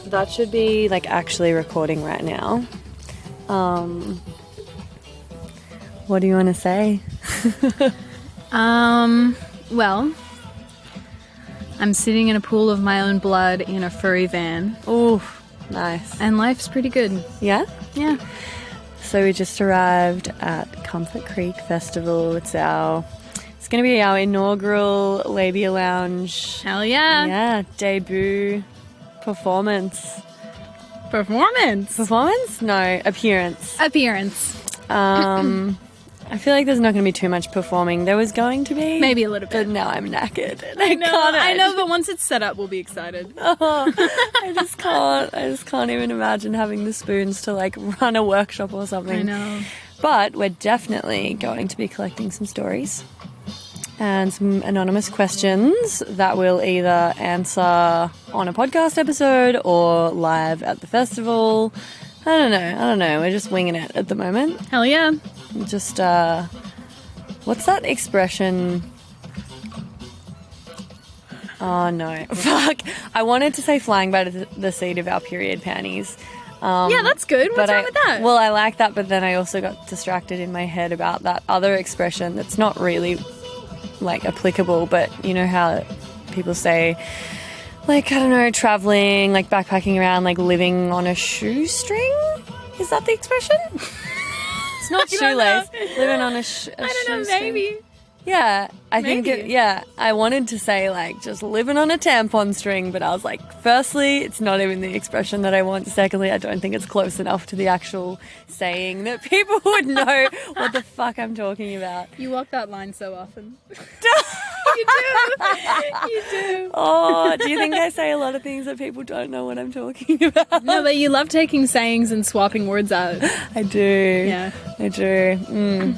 that should be like actually recording right now. What do you want to say? Well, I'm sitting in a pool of my own blood in a furry van. Ooh, nice. And life's pretty good. Yeah? Yeah. So we just arrived at Comfort Creek Festival. It's going to be our inaugural Labia Lounge. Hell yeah. Yeah, debut performance. Performance? No, appearance. I feel like there's not going to be too much performing. There was going to be. Maybe a little bit. But now I'm knackered. I know, but once it's set up, we'll be excited. I just can't even imagine having the spoons to like run a workshop or something. I know. But we're definitely going to be collecting some stories and some anonymous questions that we'll either answer on a podcast episode or live at the festival. I don't know. We're just winging it at the moment. Hell yeah. Just, what's that expression? Oh, no. Fuck. I wanted to say flying by the seat of our period panties. Yeah, that's good. What's wrong with that? Well, I like that, but then I also got distracted in my head about that other expression that's not really, like, applicable, but you know how people say, like, I don't know, traveling, like, backpacking around, like, living on a shoestring? Is that the expression? It's not shoelace. Living on a shoestring. I don't know, maybe. Yeah, I think I wanted to say like just living on a tampon string, but I was like, firstly, it's not even the expression that I want. Secondly, I don't think it's close enough to the actual saying that people would know what the fuck I'm talking about. You walk that line so often. You do. Oh, do you think I say a lot of things that people don't know what I'm talking about? No, but you love taking sayings and swapping words out. I do. Yeah. I do.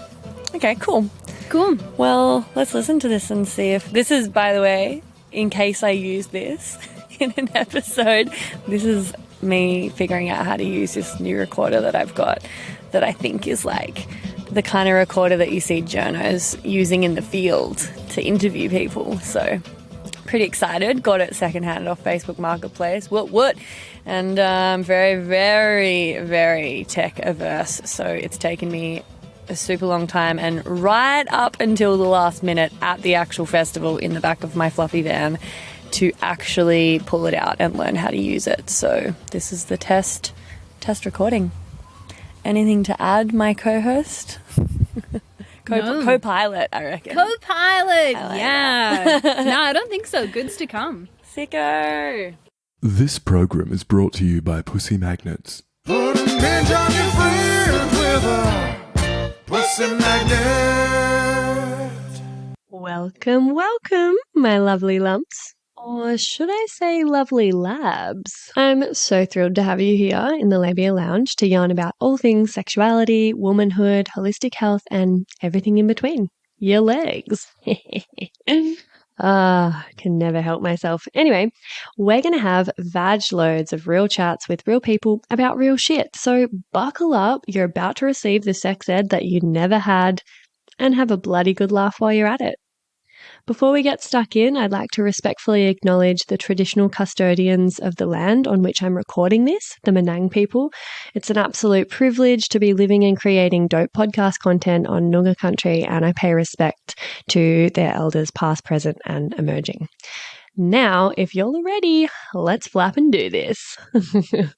Okay, cool. Cool. Well, let's listen to this and see if this is, by the way, in case I use this in an episode, this is me figuring out how to use this new recorder that I've got that I think is like the kind of recorder that you see journos using in the field to interview people. So pretty excited. Got it secondhand off Facebook Marketplace. What? And very, very, very tech averse. So it's taken me a super long time and right up until the last minute at the actual festival in the back of my fluffy van to actually pull it out and learn how to use it. So this is the test recording. Anything to add, my co-host? Copilot, I reckon. Copilot, yeah. No, I don't think so. Good's to come. Sicko. This program is brought to you by Pussy Magnets. Put a midge on your friends with a Pussy Magnet. Welcome, my lovely lumps. Or should I say lovely labs? I'm so thrilled to have you here in the Labia Lounge to yarn about all things sexuality, womanhood, holistic health, and everything in between. Your legs. Can never help myself. Anyway, we're going to have vag loads of real chats with real people about real shit. So buckle up. You're about to receive the sex ed that you never had and have a bloody good laugh while you're at it. Before we get stuck in, I'd like to respectfully acknowledge the traditional custodians of the land on which I'm recording this, the Menang people. It's an absolute privilege to be living and creating dope podcast content on Noongar country, and I pay respect to their elders past, present, and emerging. Now, if you're ready, let's flap and do this.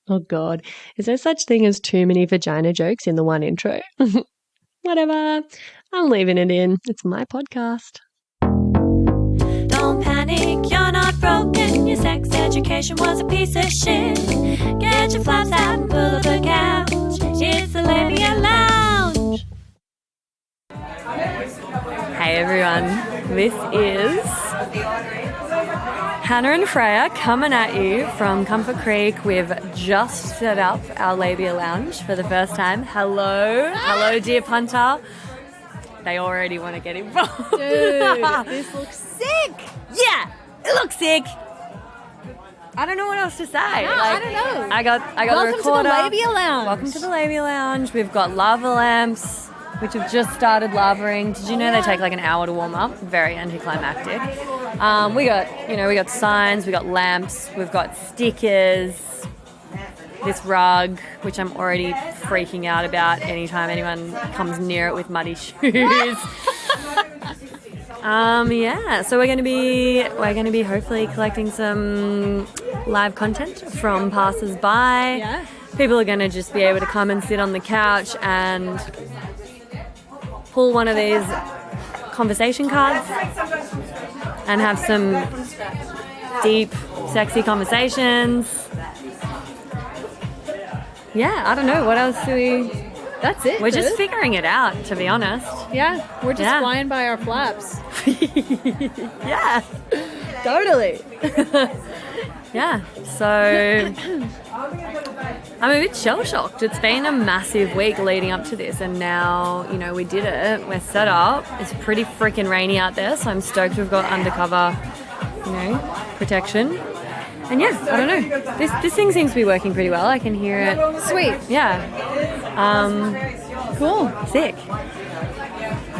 Oh God, is there such thing as too many vagina jokes in the one intro? Whatever, I'm leaving it in. It's my podcast. Don't panic, you're not broken. Your sex education was a piece of shit. Get your flaps out and pull up a couch. It's the Labia Lounge. Hey everyone, this is Hannah and Freya coming at you from Comfort Creek. We've just set up our Labia Lounge for the first time. Hello dear punter. They already want to get involved. Dude, this looks sick. Yeah, it looks sick. I don't know what else to say. I don't know. I got Welcome the recorder. to the Labia Lounge. Welcome to the Labia Lounge. We've got lava lamps, which have just started lavering. Did you know they take like an hour to warm up? Very anticlimactic. We got signs, we got lamps, we've got stickers, this rug, which I'm already freaking out about anytime anyone comes near it with muddy shoes. Yeah, so we're going to be hopefully collecting some live content from passers-by. Yeah. People are going to just be able to come and sit on the couch and pull one of these conversation cards and have some deep, sexy conversations. Yeah, I don't know. What else do we... That's it. We're just dude. figuring it out, to be honest. Yeah, we're just Yeah. flying by our flaps. Yeah. Totally. Yeah. So I'm a bit shell-shocked. It's been a massive week leading up to this, and now, you know, we did it. We're set up. It's pretty freaking rainy out there, so I'm stoked we've got undercover, you know, protection. And yeah, I don't know. This thing seems to be working pretty well. I can hear it. Sweet. Yeah. Cool. Sick.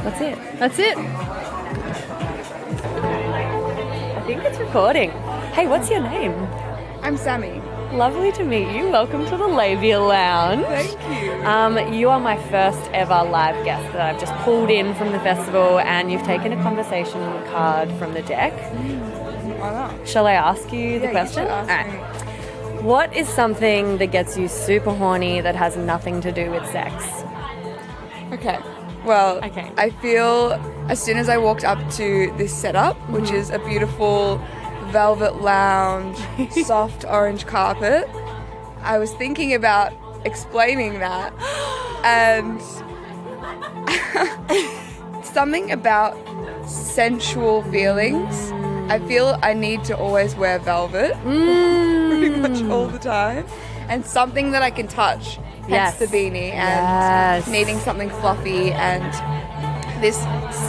That's it. That's it. I think it's recording. Hey, what's your name? I'm Sammy. Lovely to meet you. Welcome to the Labia Lounge. Thank you. You are my first ever live guest that I've just pulled in from the festival, and you've taken a conversation card from the deck. Why not? Shall I ask you the Yeah, question? you should ask me. What is something that gets you super horny that has nothing to do with sex? Okay. Well, Okay. I feel as soon as I walked up to this setup, which is a beautiful velvet lounge, soft orange carpet, I was thinking about explaining that, and something about sensual feelings. I feel I need to always wear velvet pretty much all the time, and something that I can touch, hence Yes. the beanie, and Yes. needing something fluffy and this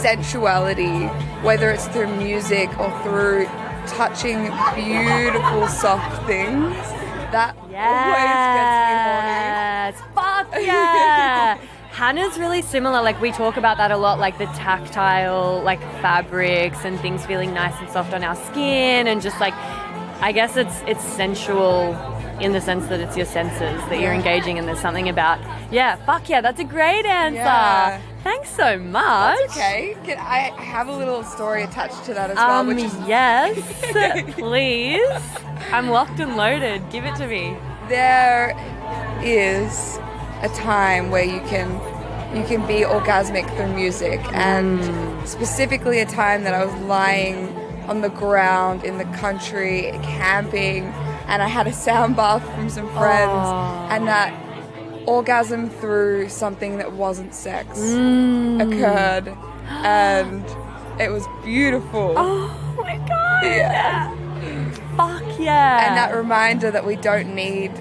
sensuality, whether it's through music or through touching beautiful soft things, that always Yes. Fuck yeah. Hannah's really similar. Like, we talk about that a lot, like the tactile, like fabrics and things feeling nice and soft on our skin, and just like, I guess it's sensual in the sense that it's your senses that you're engaging, and there's something about, yeah, fuck yeah, that's a great answer. Yeah. Thanks so much. me horny. Okay, I have a little story attached to that as well, which is Yes, please. I'm locked and loaded. Give it to me. there is a time where you can be orgasmic through music, and specifically a time that I was lying on the ground in the country camping, and I had a sound bath from some friends, and that orgasm through something that wasn't sex occurred, and it was beautiful. Oh my god. Yeah. Fuck yeah. And that reminder that we don't need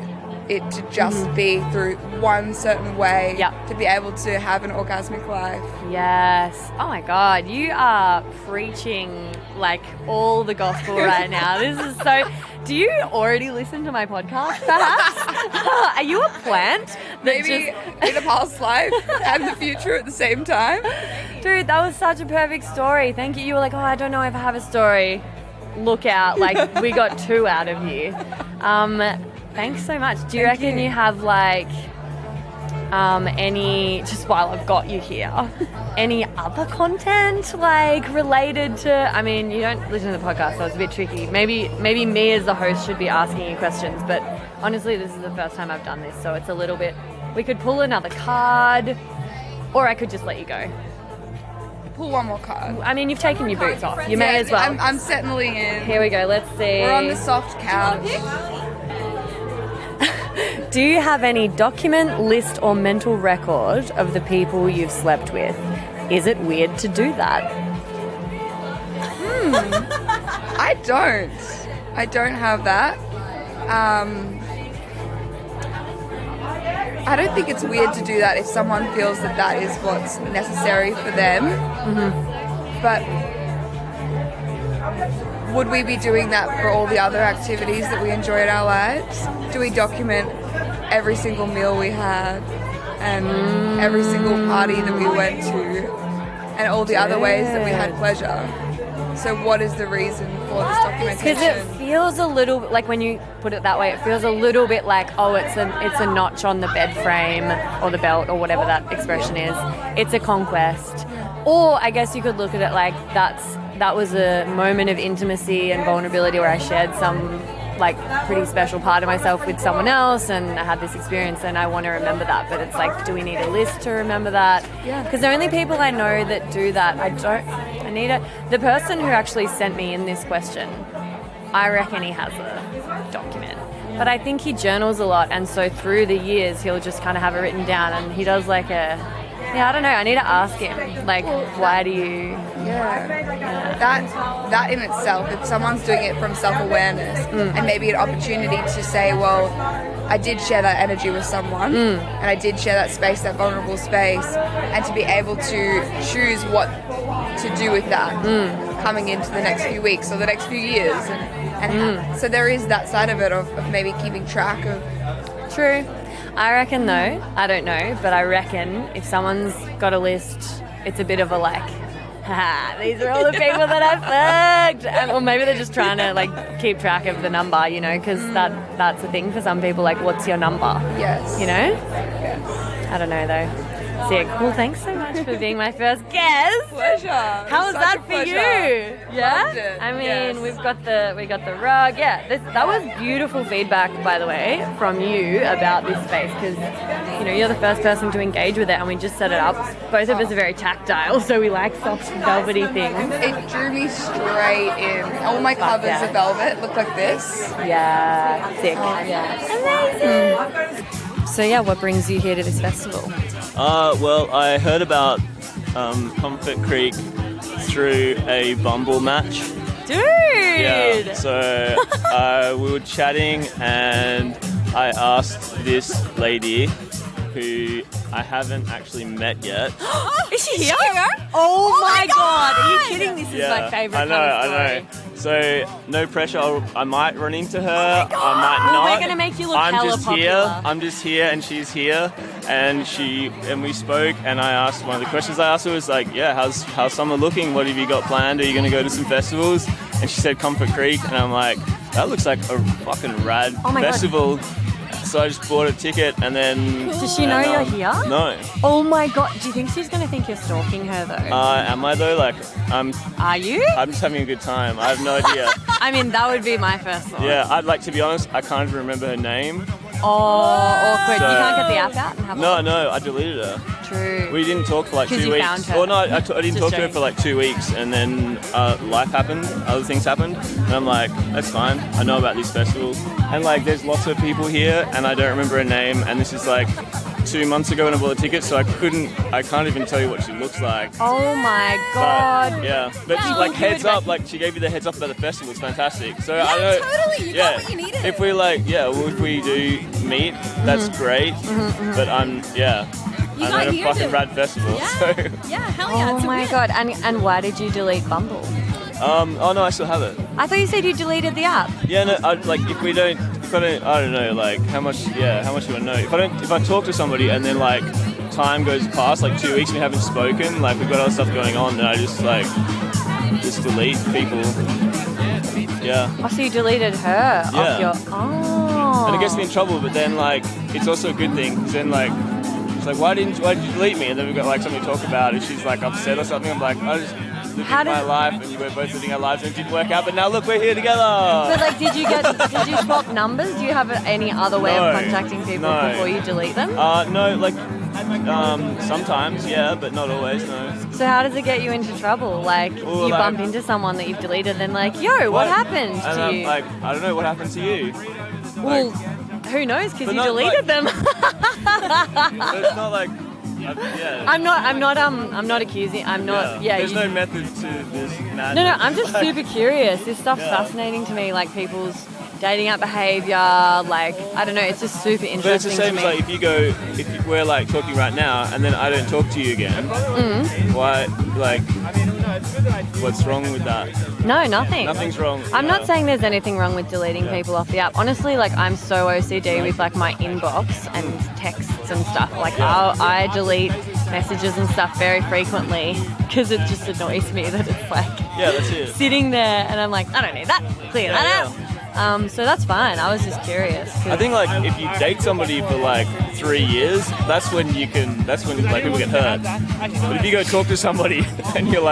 it to just be through one certain way Yep. to be able to have an orgasmic life. Yes. Oh my god, you are preaching like all the gospel right now. This is so... Do you already listen to my podcast, perhaps? Are you a plant? that Maybe in a past life and the future at the same time. Dude, that was such a perfect story. Thank you. You were like, oh, I don't know if I have a story. Look out. Like, we got two out of you. Thanks so much. Do you Thank reckon you. you have, like, any, just while I've got you here, any other content, like, related to, I mean, you don't listen to the podcast, so it's a bit tricky. Maybe me as the host should be asking you questions, but honestly, this is the first time I've done this, so it's a little bit, we could pull another card, or I could just let you go. Pull one more card. I mean, you've taken your boots off. You may as well. I'm settling in. Here we go. Let's see. We're on the soft couch. Do you have any document, list, or mental record of the people you've slept with? Is it weird to do that? I don't have that. I don't think it's weird to do that if someone feels that that is what's necessary for them. But would we be doing that for all the other activities that we enjoy in our lives? Do we document every single meal we had and every single party that we went to and all the other ways that we had pleasure? So what is the reason for this documentation? Because it feels a little, like when you put it that way, it feels a little bit like, oh, it's a notch on the bed frame or the belt or whatever that expression is. It's a conquest. Or I guess you could look at it like that was a moment of intimacy and vulnerability where I shared some like pretty special part of myself with someone else and I had this experience and I want to remember that. But it's like, do we need a list to remember that? Yeah. Because the only people I know that do that, the person who actually sent me in this question, I reckon he has a document. But I think he journals a lot, and so through the years he'll just kind of have it written down, and he does like I don't know, I need to ask him, like, why do you... Yeah. That in itself, if someone's doing it from self-awareness and maybe an opportunity to say, well, I did share that energy with someone and I did share that space, that vulnerable space, and to be able to choose what to do with that coming into the next few weeks or the next few years. And so there is that side of it of maybe keeping track of... True. I reckon though, I don't know, but I reckon if someone's got a list, it's a bit of a like, haha, these are all the people that I've fucked. Or maybe they're just trying to like keep track of the number, you know, because that's a thing for some people, like, what's your number? Yes. You know? Yes. I don't know though. Sick. Well, thanks so much for being my first guest. Pleasure. How was that for you? Yeah? Loved it. I mean, Yes. we got the rug. Yeah, that was beautiful feedback, by the way, from you about this space, because, you know, you're the first person to engage with it, and we just set it up. Both of us are very tactile, so we like soft, velvety things. It drew me straight in. All my covers of velvet look like this. Yeah, sick. Amazing. So yeah, what brings you here to this festival? Well, I heard about Comfort Creek through a Bumble match. Dude! Yeah, so we were chatting and I asked this lady who I haven't actually met yet. Is she here? Oh my god! Are you kidding? This is my favourite I know, kind of story. I know. So, no pressure. I might run into her. I might not. We're going to make you look I'm hella just popular. here. I'm just here, and she's here, and we spoke. And I asked, one of the questions I asked her was like, "Yeah, how's summer looking? What have you got planned? Are you going to go to some festivals?" And she said Comfort Creek, and I'm like, "That looks like a fucking rad festival." So I just bought a ticket, and then... Does she know you're here? No. Oh my god, do you think she's going to think you're stalking her though? Am I though? Like, Are you? I'm just having a good time. I have no idea. I mean, that would be my first thought. Yeah, I'd like to be honest, I can't even remember her name. Oh, awkward. So- You can't get the app out and have a look? No, I deleted her. True. We didn't talk for like 2 'Cause you weeks. found her. Well, no, I didn't Just talk to her joking. for like 2 weeks, and then life happened, other things happened, and I'm like, that's fine. I know about this festival, and like, there's lots of people here, and I don't remember her name, and this is like 2 months ago when I bought the ticket, so I can't even tell you what she looks like. Oh my god. But, yeah, but she, like, heads up, like, she gave you the heads up about the festival. It's fantastic. So I know, totally. You got what you needed. if we if we do meet, that's great. But I'm at a fucking rad festival. So Yeah, hell yeah. Oh my god. And why did you delete Bumble? oh no, I still have it. I thought you said you deleted the app. Yeah, no, I don't know, like how much you want to know. If I talk to somebody and then like time goes past, like 2 weeks we haven't spoken, like we've got other stuff going on, then I just delete people. Yeah. Oh, so you deleted her Yeah. off your... Oh. And it gets me in trouble, but then like it's also a good thing because then like it's like why did you delete me? And then we've got like something to talk about. If she's like upset or something, I'm like I just living my life, and we're both living our lives, and it didn't work out. But now look, we're here together. But like, did you swap numbers? Do you have any other way of contacting people before you delete them? No, like sometimes, yeah, but not always. No. So how does it get you into trouble? Like Well, you like- bump into someone that you've deleted, then like, yo, what happened And to I'm you? like, I don't know what happened to you. Well, who knows? Because But you not, deleted them. But it's not like, yeah. I'm not accusing. I'm not. Yeah. There's no method to this madness. No. I'm just Like, super curious. This stuff's Yeah. fascinating to me. Like people's dating app behavior. Like I don't know. It's just super interesting But it's the same to as me. like if we're like talking right now and then I don't talk to you again. Why? Like, what's wrong with that? No, nothing. Nothing's wrong. I'm Yeah. not saying there's anything wrong with deleting people off the app. Honestly, like I'm so OCD with like my inbox and texts and stuff. Like I delete messages and stuff very frequently because it just annoys me that it's like Yeah, that's it. sitting there, and I'm like, I don't need that. Clear that out. So that's fine. I was just curious. I think like if you date somebody for like 3 years, that's when like people get hurt. But if you go talk to somebody and you're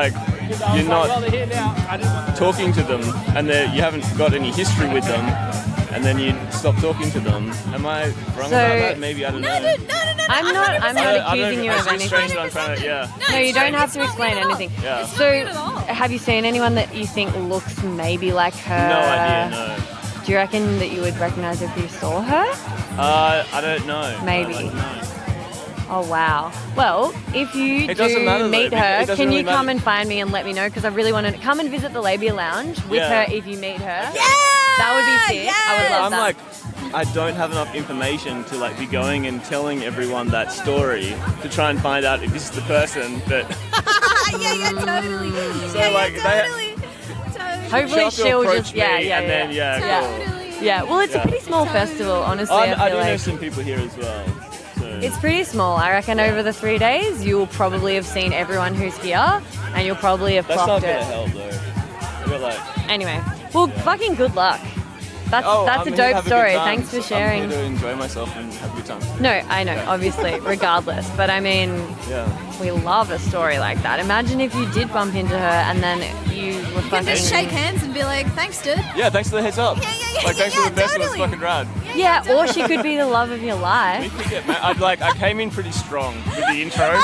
not talking to them and you haven't got any history with them, and then you stop talking to them. Am I wrong about that? Maybe, I don't know. I'm not accusing you of anything. No, you don't have to explain anything. Yeah. So, have you seen anyone that you think looks maybe like her? No idea, no. Do you reckon that you would recognize if you saw her? I don't know. Maybe. Oh, wow. Well, if you doesn't matter, meet though. her, It doesn't can you really come matter. and find me and let me know? Because I really want to come and visit the Labia Lounge with her if you meet her. Yeah! That would be sick. Yes! I would love I'm that. like, I don't have enough information to like be going and telling everyone that story to try and find out if this is the person that. yeah, totally. So like totally. Hopefully she'll approach just me and then cool. Yeah, well, it's a pretty small festival, honestly. I I do feel know like some people here as well. So. it's pretty small. I reckon over the 3 days, you'll probably have seen everyone who's here, and you'll probably have That's not clocked gonna it. help though. We're like. Anyway, well, fucking good luck. That's I'm a here to dope have a good story. time. Thanks for sharing. I'm here to enjoy myself and have a good time. No, I know, obviously, regardless. But I mean, Yeah. we love a story like that. Imagine if you did bump into her and then you were You can just shake hands and be like, thanks, dude. Yeah, thanks for the heads up. Yeah, Like, thanks for the festival. totally. It's fucking rad. Yeah, or she could be the love of your We life. could get I came in pretty strong with the intro.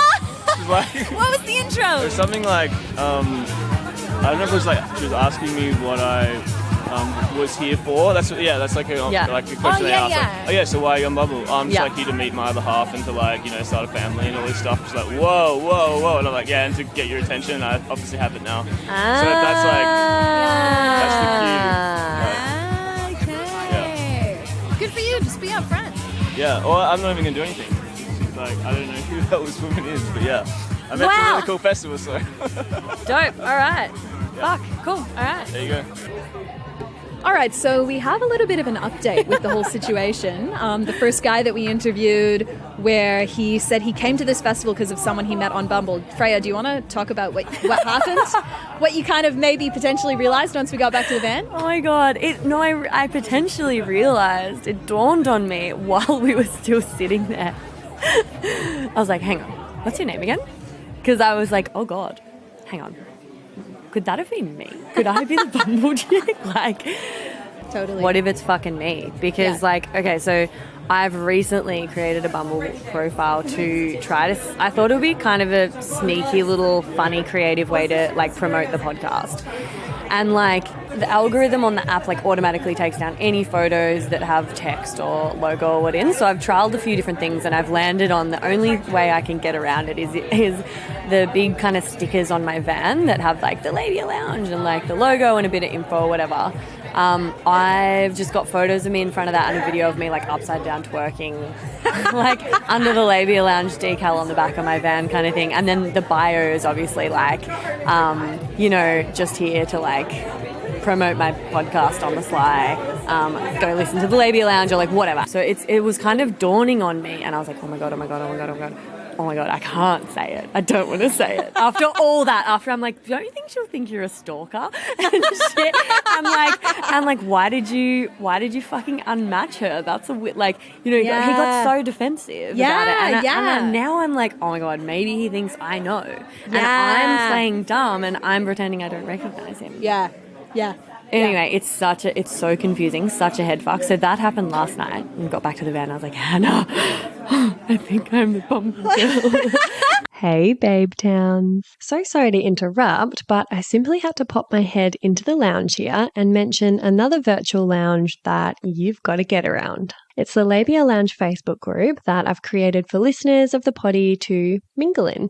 Like, What was the intro? it was something like, I don't know if it was like, she was asking me what I was here for. That's like a question they asked. yeah. Like, oh yeah, so why are you on Bumble? I'm just Yeah. like here to meet my other half and to start a family and all this stuff. It's like, whoa. And I'm like, yeah, and to get your attention, I obviously have it now. So that's the cue. Okay. Good for you. Just be upfront. Yeah, or I'm not even going to do anything. She's like, I don't know who that was woman is, but yeah. I met some really cool festival, so Dope. All right. Fuck. Cool. All right. there you go. All right, so we have a little bit of an update with the whole situation. The first guy that we interviewed, where he said he came to this festival because of someone he met on Bumble. Freya, do you want to talk about what happened? What you kind of maybe potentially realized once we got back to the van? Oh my god! I potentially realized, it dawned on me while we were still sitting there. I was like, hang on, what's your name again? Because I was like, oh god, hang on. Could that have been me? Could I be the Bumble chick? Like, Totally. what if it's fucking me? Because okay, so I've recently created a Bumble profile to try to, I thought it would be kind of a sneaky little funny creative way to like promote the podcast. And like the algorithm on the app like automatically takes down any photos that have text or logo or what in. So I've trialed a few different things and I've landed on the only way I can get around it is the big kind of stickers on my van that have like the Labia Lounge and like the logo and a bit of info or whatever. I've just got photos of me in front of that and a video of me like upside down twerking like under the Labia Lounge decal on the back of my van kind of thing. And then the bio is obviously like, just here to like promote my podcast on the sly, go listen to the Labia Lounge or like whatever. So it was kind of dawning on me and I was like, oh my God, I can't say it. I don't want to say it. After all that, I'm like, don't you think she'll think you're a stalker? And shit. I'm like, why did you fucking unmatch her? That's a like, he got so defensive about it. And now I'm like, oh my God, maybe he thinks I know. And I'm playing dumb and I'm pretending I don't recognize him. Yeah. Anyway, it's so confusing, such a head fuck. So that happened last night and got back to the van and I was like, Hannah, I think I'm the Bumble girl. Hey, Babe Towns. So sorry to interrupt, but I simply had to pop my head into the lounge here and mention another virtual lounge that you've got to get around. It's the Labia Lounge Facebook group that I've created for listeners of the potty to mingle in.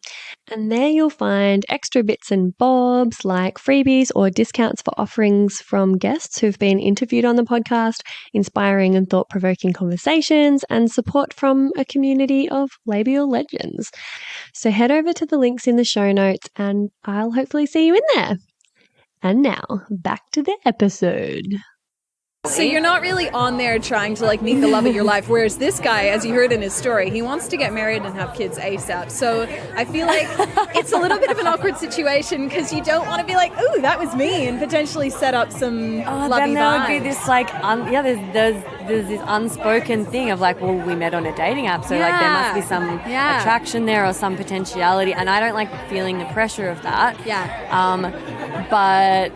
And there you'll find extra bits and bobs like freebies or discounts for offerings from guests who've been interviewed on the podcast, inspiring and thought-provoking conversations, and support from a community of labial legends. So head over to the links in the show notes and I'll hopefully see you in there. And now, back to the episode. So you're not really on there trying to like meet the love of your life, whereas this guy, as you heard in his story, he wants to get married and have kids ASAP. So I feel like it's a little bit of an awkward situation because you don't want to be like, ooh, that was me, and potentially set up some lovey then there would be vibes. this like, there's this unspoken thing of like, well, we met on a dating app, so like there must be some attraction there or some potentiality, and I don't like feeling the pressure of that. But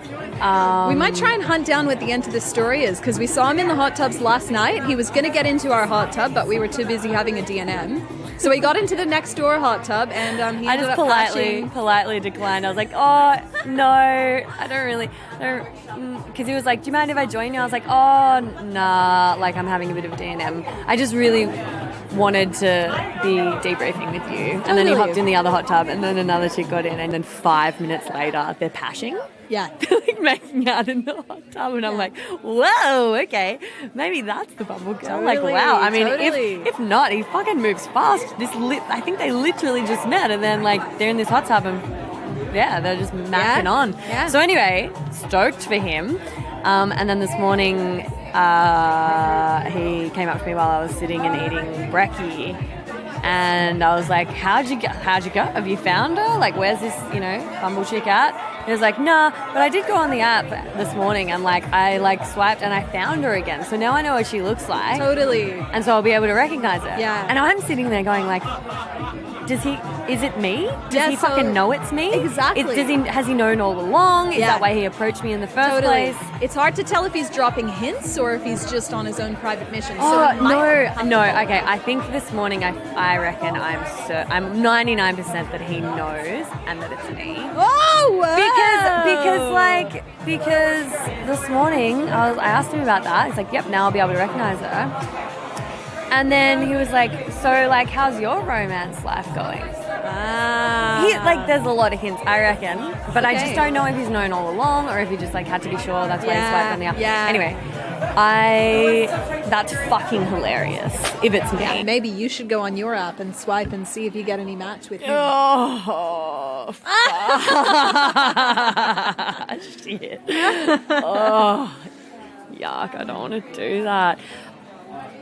we might try and hunt down what the end of the story is, because we saw him in the hot tubs last night. He was going to get into our hot tub, but we were too busy having a D&M. So he got into the next door hot tub, and he ended up politely declined. I was like, oh no, because he was like, do you mind if I join you? I was like, oh nah, like I'm having a bit of a D&M. I just really wanted to be debriefing with you. And then he hopped in the other hot tub, and then another chick got in, and then 5 minutes later they're pashing. Yeah. Like making out in the hot tub, and I'm like, whoa, okay, maybe that's the Bumble girl. Like, wow. I mean, if not, he fucking moves fast. I think they literally just met, and then like they're in this hot tub, and they're just macking on. Yeah. So anyway, stoked for him. And then this morning, he came up to me while I was sitting and eating brekkie. And I was like, how'd you go? Have you found her? Like, where's this, Bumble chick at? He was like, nah, but I did go on the app this morning and I swiped and I found her again. So now I know what she looks like. Totally. And so I'll be able to recognize her. Yeah. And I'm sitting there going like, is it me? Does he fucking know it's me? Exactly. Has he known all along? Is that why he approached me in the first place? It's hard to tell if he's dropping hints or if he's just on his own private mission. No. Okay, I think this morning I reckon I'm 99% that he knows and that it's me. Oh, wow. Because this morning I asked him about that. He's like, yep, now I'll be able to recognize her. And then he was like, so like, how's your romance life going? There's a lot of hints, I reckon. But I just don't know if he's known all along or if he just like had to be sure that's why he swiped on the app. Yeah. Anyway, that's fucking hilarious if it's me. Yeah, maybe you should go on your app and swipe and see if you get any match with him. Oh, fuck. Shit. Oh, yuck, I don't want to do that.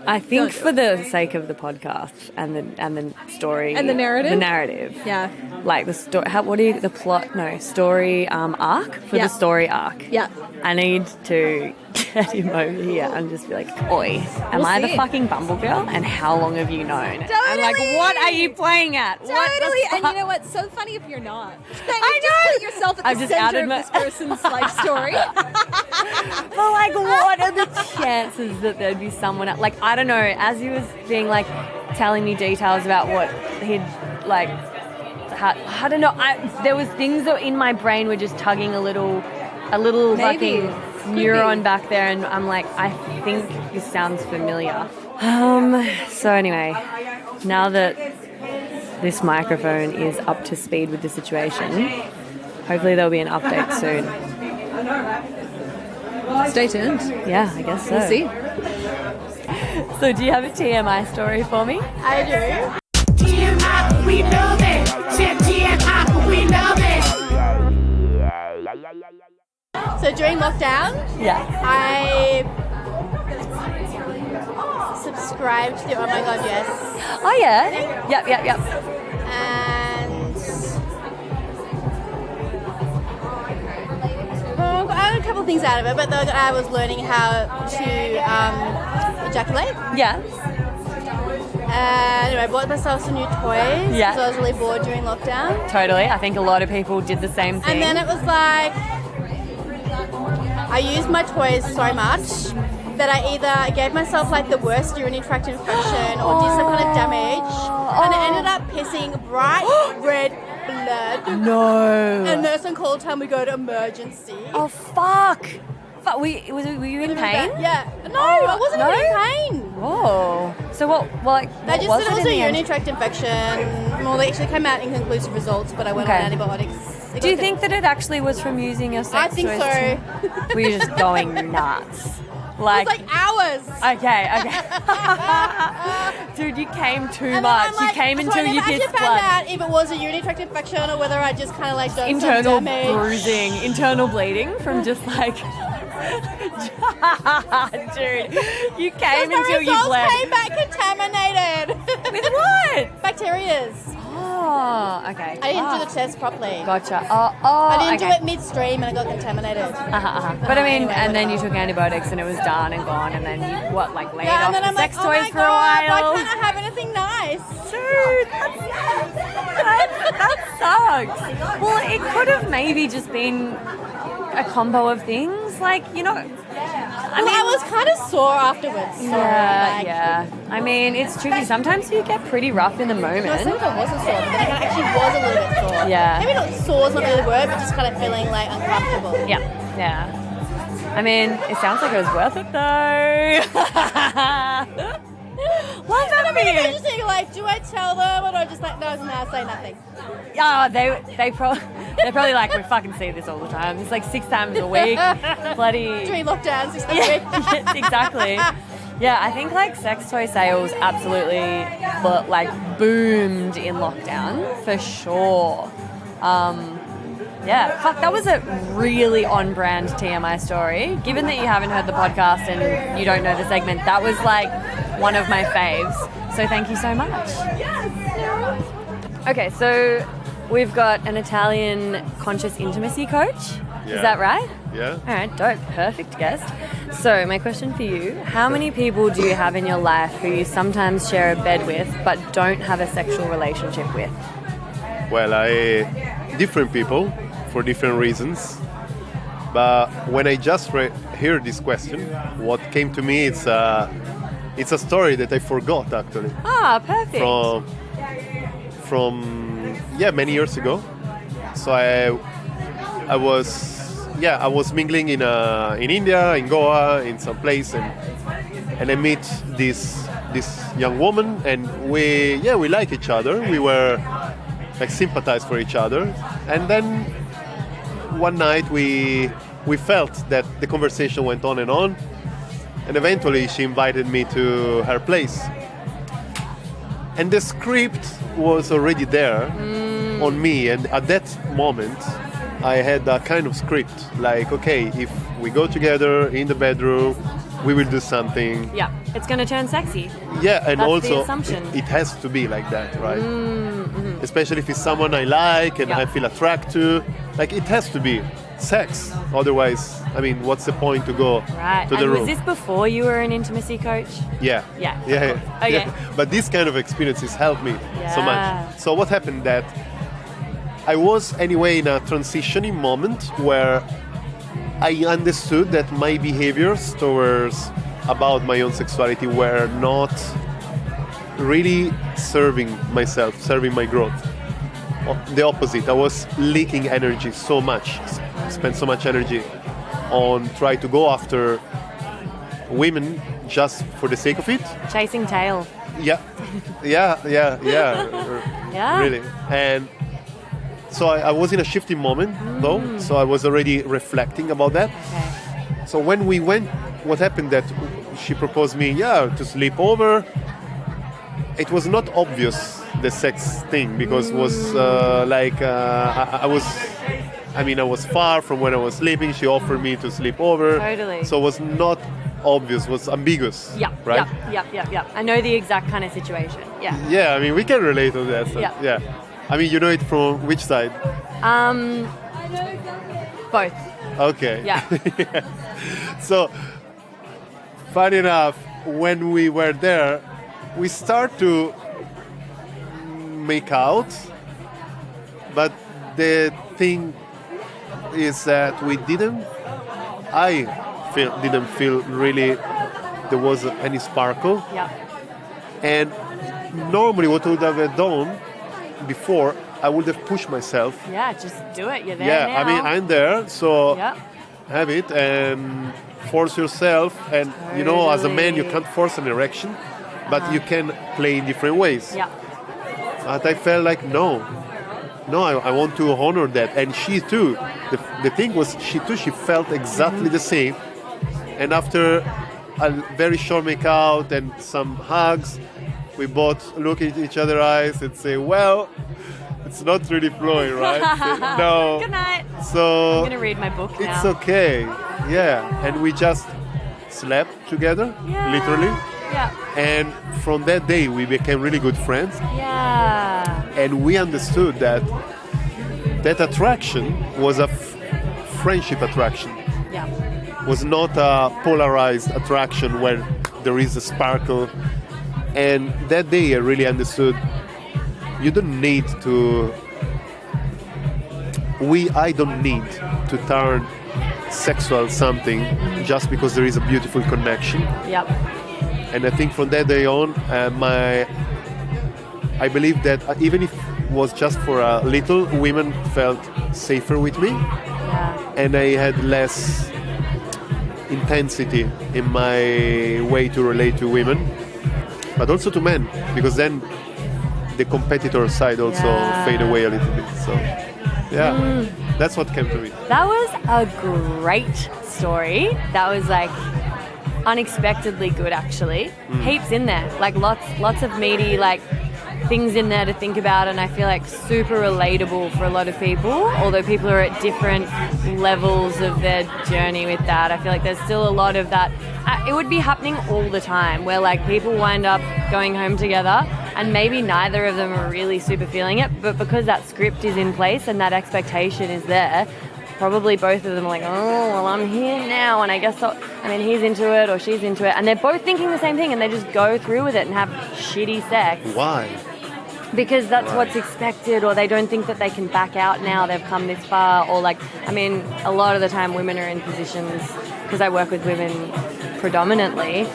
I think for the sake of the podcast and the story and the narrative, yeah, like the story. The plot? No, story arc for the story arc. Yeah, I need to get him over here and just be like, "Oi, am I the fucking Bumble girl? And how long have you known?" Totally. And like, what are you playing at? Totally. And you know what's so funny if you're not? I know. Just put yourself at the center of this person's life story. But like, what are the chances that there'd be someone like, I don't know, as he was being like telling me details about what he'd like, I don't know, there was things that in my brain were just tugging a little fucking neuron back there, and I'm like, I think this sounds familiar. So anyway, now that this microphone is up to speed with the situation, hopefully there'll be an update soon. Stay tuned. Yeah, I guess so. We'll see. So do you have a TMI story for me? I do. TMI, we love it. TMI, we love it. So during lockdown, I subscribed to the Oh My God Yes. Oh yeah. Yep. And I got a couple of things out of it, but I was learning how to ejaculate. Yeah. Anyway, I bought myself some new toys because I was really bored during lockdown. Totally. I think a lot of people did the same thing. And then it was like, I used my toys so much that I either gave myself like the worst urinary tract infection or did some kind of damage, and I ended up pissing bright red blood. No. And nurse on call time we go to emergency. Oh fuck! But were you in pain? Yeah. No, I wasn't even in pain. Oh. So what? Well, like, They just what said it was was a in the end? urinary tract infection. Well, they actually came out inconclusive results, but I went on antibiotics. Do you think that it actually was from using your sex I think toys so. Were you just going nuts? It was like hours. Okay. Dude, you came too And much. then I'm like, You came so until I you never kissed actually found blood. out if it was a urinary tract infection or whether I just kind of like done Internal some damage. bruising, internal bleeding from just like Dude, you came until you bled. came back contaminated. With what? Bacterias. Oh, okay. I didn't do the test properly. Gotcha. I didn't okay. do it midstream and I got contaminated. But I mean, and then you took antibiotics and it was done and gone, and then you laid Yeah, off and then the I'm sex like, toys oh my for a God, while. why can't I have anything nice? Dude, that sucks. Well, it could have maybe just been a combo of things, like, you know. I was kind of sore afterwards. So, Yeah. I mean, it's tricky. Sometimes you get pretty rough in the moment. No, I think I wasn't sore. I think I actually was a little bit sore. Yeah. Maybe not sore is not really the word, but just kind of feeling like uncomfortable. Yeah. I mean, it sounds like it was worth it though. Love that for I you. just think like, do I tell them or do I just like, no, say nothing? Oh, they're probably like, we fucking see this all the time. It's like 6 times a week. Bloody. 3 lockdowns, 6 times a week. Yes, exactly. Yeah, I think like sex toy sales absolutely like boomed in lockdown for sure. Yeah, fuck, that was a really on-brand TMI story. Given that you haven't heard the podcast and you don't know the segment, that was like one of my faves. So thank you so much. Okay, so we've got an Italian conscious intimacy coach. Is that right? Yeah. All right, dope. Perfect guest. So my question for you, how many people do you have in your life who you sometimes share a bed with but don't have a sexual relationship with? Well, different people for different reasons. But when I just hear this question, what came to me it's a story that I forgot actually. Ah, perfect. From many years ago. So I was mingling in India, in Goa, in some place, and I meet this young woman, and we like each other. We were like sympathized for each other, and then one night we felt that the conversation went on, and eventually she invited me to her place, and the script was already there on me, and at that moment I had a kind of script, like, okay, if we go together in the bedroom, we will do something. Yeah, it's going to turn sexy. Yeah, and That's also the assumption. it has to be like that, right? Especially if it's someone I like and I feel attracted to. Like, it has to be sex. Otherwise, I mean, what's the point to go Right. to the and room? was this before you were an intimacy coach? Yeah. Yeah. Yeah. Okay. But these kind of experiences helped me so Yeah. much. So what happened that I was anyway in a transitioning moment where I understood that my behaviors towards about my own sexuality were not really serving myself, serving my growth. The opposite, I was leaking energy so much, spent so much energy on try to go after women just for the sake of it. Chasing tail. Yeah. Yeah. Really. And so I was in a shifting moment though, so I was already reflecting about that. Okay. So when we went, what happened that she proposed me, to sleep over. It was not obvious, the sex thing, because it was I was far from when I was sleeping. She offered me to sleep over. Totally. So it was not obvious, it was ambiguous. Yeah. Right? Yep. I know the exact kind of situation. Yeah. Yeah, I mean, we can relate to that. So, Yeah. I mean, you know it from which side? Both. Okay. Yeah. So, funny enough, when we were there, we start to make out, but the thing is that I didn't feel really there was any sparkle. Yeah. And normally what I would have done before, I would have pushed myself. Yeah, just do it. You're there now. I mean, I'm there, so Yeah. have it and force yourself. And you know, as a man, you can't force an erection, but you can play in different ways. Yeah. But I felt like, no, I want to honor that. And she too. The thing was, she felt exactly the same. And after a very short make out and some hugs, we both look at each other's eyes and say, well, It's not really flowing, right? No. Good night. So I'm gonna read my book now. it's okay. Yeah. And we just slept together, literally. Yeah. And from that day, we became really good friends. Yeah. And we understood that attraction was a friendship attraction. Yeah. Was not a polarized attraction where there is a sparkle. And that day I really understood you don't need to I don't need to turn sexual something just because there is a beautiful connection. Yep. And I think from that day on, I believe that even if it was just for a little, women felt safer with me. Yeah. And I had less intensity in my way to relate to women, but also to men, because then the competitor side also fade away a little bit. So, that's what came to me. That was a great story. That was like unexpectedly good, actually. Heaps in there, like lots of meaty like things in there to think about, and I feel like super relatable for a lot of people, although people are at different levels of their journey with that. I feel like there's still a lot of that. It would be happening all the time where like people wind up going home together and maybe neither of them are really super feeling it, but because that script is in place and that expectation is there, probably both of them are like, oh, well, I'm here now, and I guess he's into it or she's into it, and they're both thinking the same thing, and they just go through with it and have shitty sex. Why? Because that's what's expected, or they don't think that they can back out now they've come this far, or like, a lot of the time women are in positions, because I work with women predominantly,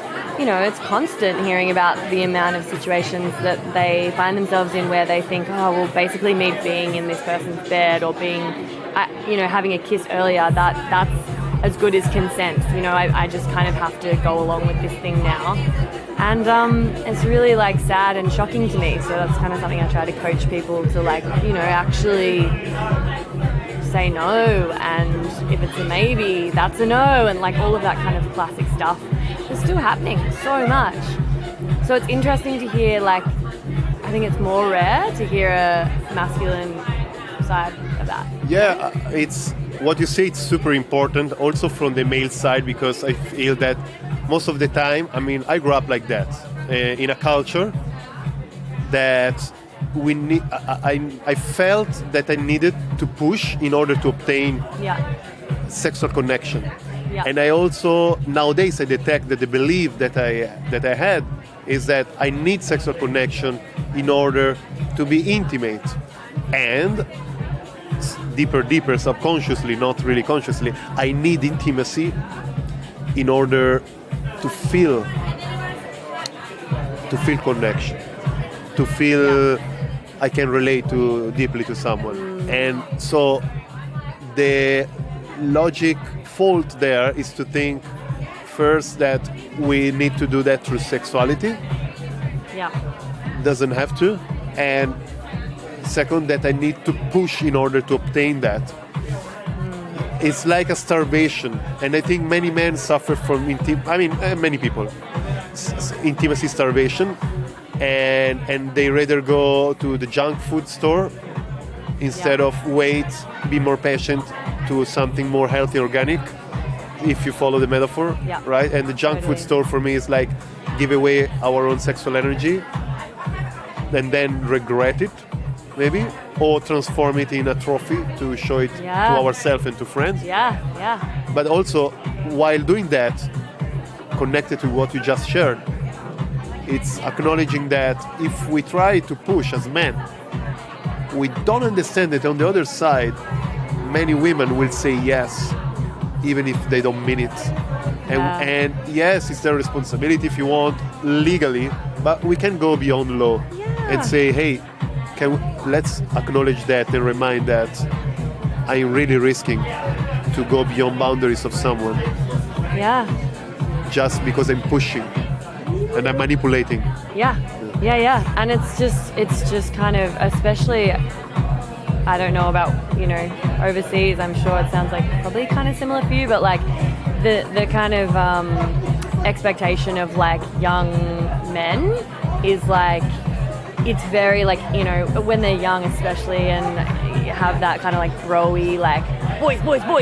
it's constant hearing about the amount of situations that they find themselves in where they think, oh, well, basically me being in this person's bed or being, having a kiss earlier, that's as good as consent. I just kind of have to go along with this thing now. And it's really like sad and shocking to me. So that's kind of something I try to coach people to like, actually say no. And if it's a maybe, that's a no. And like all of that kind of classic stuff is still happening so much. So it's interesting to hear, like, I think it's more rare to hear a masculine side of that. Yeah, it's what you say, it's super important also from the male side, because I feel that most of the time, I grew up like that, in a culture that we need. I felt that I needed to push in order to obtain sexual connection. Yeah. And I also, nowadays, I detect that the belief that I had is that I need sexual connection in order to be intimate. And deeper, subconsciously, not really consciously, I need intimacy in order to feel connection, to feel I can relate deeply to someone. And so the logic fault there is to think first that we need to do that through sexuality. Yeah. Doesn't have to. And second, that I need to push in order to obtain that. It's like a starvation, and I think many men suffer from many people, intimacy starvation, and they rather go to the junk food store instead of wait, be more patient to something more healthy, organic, if you follow the metaphor, right? And the junk food store for me is like give away our own sexual energy and then regret it, maybe, or transform it in a trophy to show it to ourselves and to friends. But also, while doing that, connected to what you just shared, it's acknowledging that if we try to push as men, we don't understand that on the other side, many women will say yes, even if they don't mean it. And yes, it's their responsibility if you want, legally, but we can go beyond law and say, hey, let's acknowledge that and remind that I'm really risking to go beyond boundaries of someone. Yeah. Just because I'm pushing and I'm manipulating. Yeah. And it's just kind of, especially, I don't know about, overseas, I'm sure it sounds like probably kind of similar for you, but like the kind of expectation of like young men is like, it's very like, you know, when they're young especially and you have that kind of like bro-y, like boys,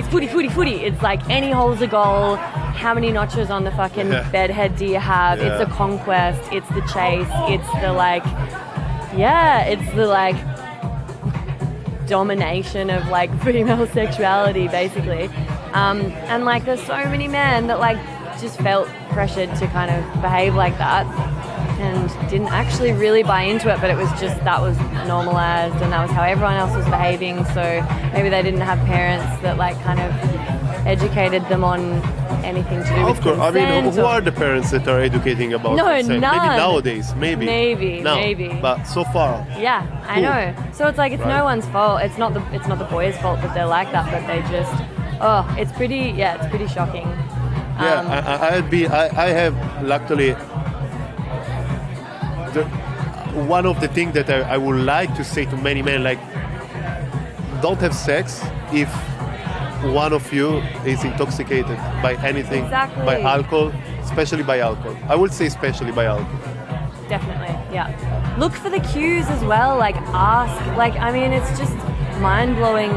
footy. It's like any hole's a goal. How many notches on the fucking bedhead do you have? It's the conquest. It's the chase. It's the like, it's the like domination of like female sexuality basically. And like there's so many men that like just felt pressured to kind of behave like that and didn't actually really buy into it, but it was just that was normalized and that was how everyone else was behaving. So maybe they didn't have parents that like kind of educated them on anything to do with Of course, I mean, who are the parents that are educating about consent? None. Maybe nowadays, maybe. But so far. Yeah, I know. So it's like it's no one's fault. It's not the boys' fault that they're like that, but they just it's pretty shocking. I have luckily one of the things that I would like to say to many men, like, don't have sex if one of you is intoxicated by anything, by alcohol, especially by alcohol. I would say especially by alcohol. Definitely, yeah. Look for the cues as well, like ask. Like, I mean, it's just mind-blowing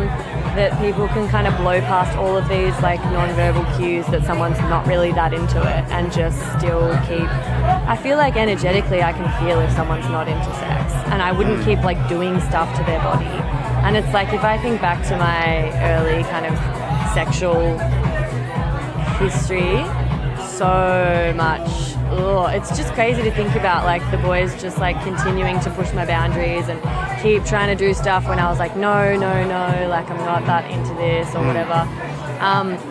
that people can kind of blow past all of these like non-verbal cues that someone's not really that into it and just still keep... I feel like energetically I can feel if someone's not into sex, and I wouldn't keep like doing stuff to their body. And it's like if I think back to my early kind of sexual history, so much. It's just crazy to think about, like the boys just like continuing to push my boundaries and keep trying to do stuff when I was like, no, like I'm not that into this or whatever.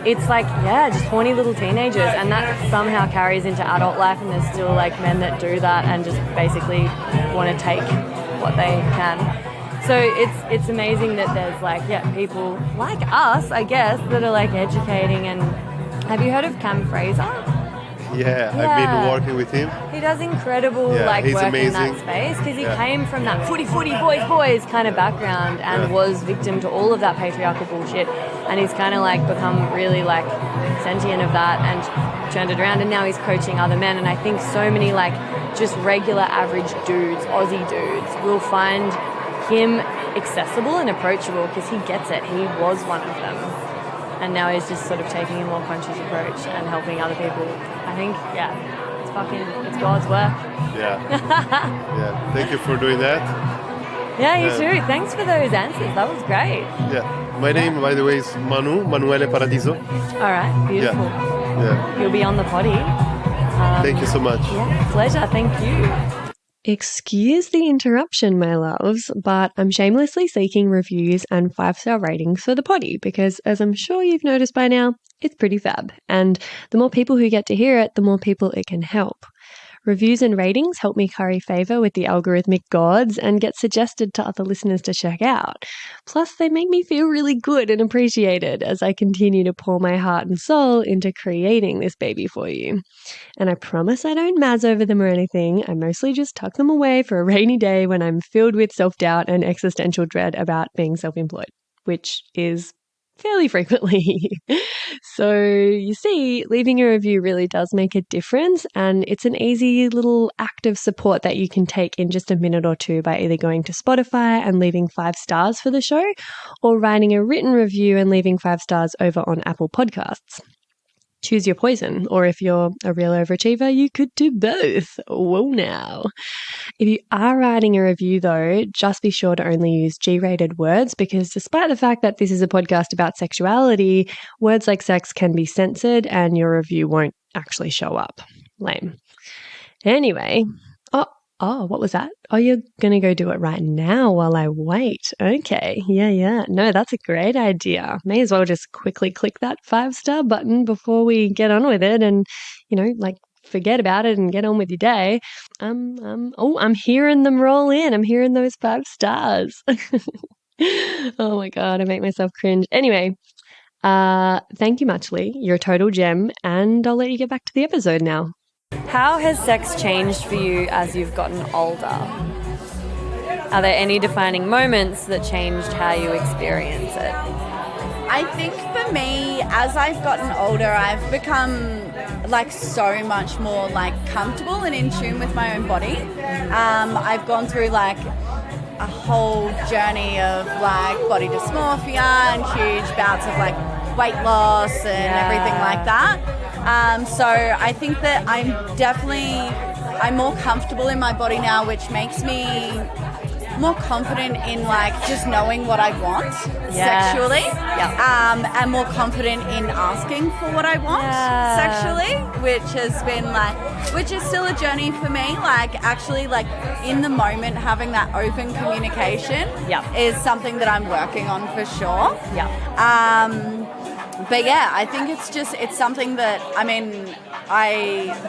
It's like, just horny little teenagers, and that somehow carries into adult life, and there's still like men that do that and just basically want to take what they can. So it's amazing that there's like, people like us, I guess, that are like educating. And have you heard of Cam Fraser? Yeah, I've been working with him. He does incredible like work amazing. in that space because he came from that footy, boys kind of background and was victim to all of that patriarchal bullshit. And he's kind of like become really like sentient of that and turned it around. And now he's coaching other men. And I think so many like just regular average dudes, Aussie dudes, will find him accessible and approachable because he gets it. He was one of them. And now he's just sort of taking a more conscious approach and helping other people. I think, it's God's work. Yeah. Thank you for doing that. Yeah, you too. Thanks for those answers. That was great. Yeah. My name, by the way, is Manuele Paradiso. All right. Beautiful. Yeah. You'll be on the potty. Thank you so much. Yeah, pleasure. Thank you. Excuse the interruption, my loves, but I'm shamelessly seeking reviews and 5-star ratings for the potty because, as I'm sure you've noticed by now, it's pretty fab. And the more people who get to hear it, the more people it can help. Reviews and ratings help me curry favour with the algorithmic gods and get suggested to other listeners to check out. Plus, they make me feel really good and appreciated as I continue to pour my heart and soul into creating this baby for you. And I promise I don't mazz over them or anything. I mostly just tuck them away for a rainy day when I'm filled with self-doubt and existential dread about being self-employed, which is fairly frequently. So you see, leaving a review really does make a difference, and it's an easy little act of support that you can take in just a minute or two by either going to Spotify and leaving 5 stars for the show or writing a written review and leaving 5 stars over on Apple Podcasts. Choose your poison, or if you're a real overachiever, you could do both. Whoa now. If you are writing a review though, just be sure to only use G-rated words because despite the fact that this is a podcast about sexuality, words like sex can be censored and your review won't actually show up. Lame. Anyway, oh, what was that? Oh, you're going to go do it right now while I wait. Okay. Yeah. No, that's a great idea. May as well just quickly click that 5-star button before we get on with it and, forget about it and get on with your day. I'm hearing them roll in. I'm hearing those 5 stars. Oh my God, I make myself cringe. Anyway, thank you much, Lee. You're a total gem, and I'll let you get back to the episode now. How has sex changed for you as you've gotten older? Are there any defining moments that changed how you experience it? I think for me, as I've gotten older, I've become like so much more like comfortable and in tune with my own body. I've gone through like a whole journey of like body dysmorphia and huge bouts of like weight loss and everything like that. So I think that I'm more comfortable in my body now, which makes me more confident in like just knowing what I want sexually, and more confident in asking for what I want sexually, which is still a journey for me. Like actually, like in the moment, having that open communication is something that I'm working on for sure. But yeah, I think it's something that, I mean,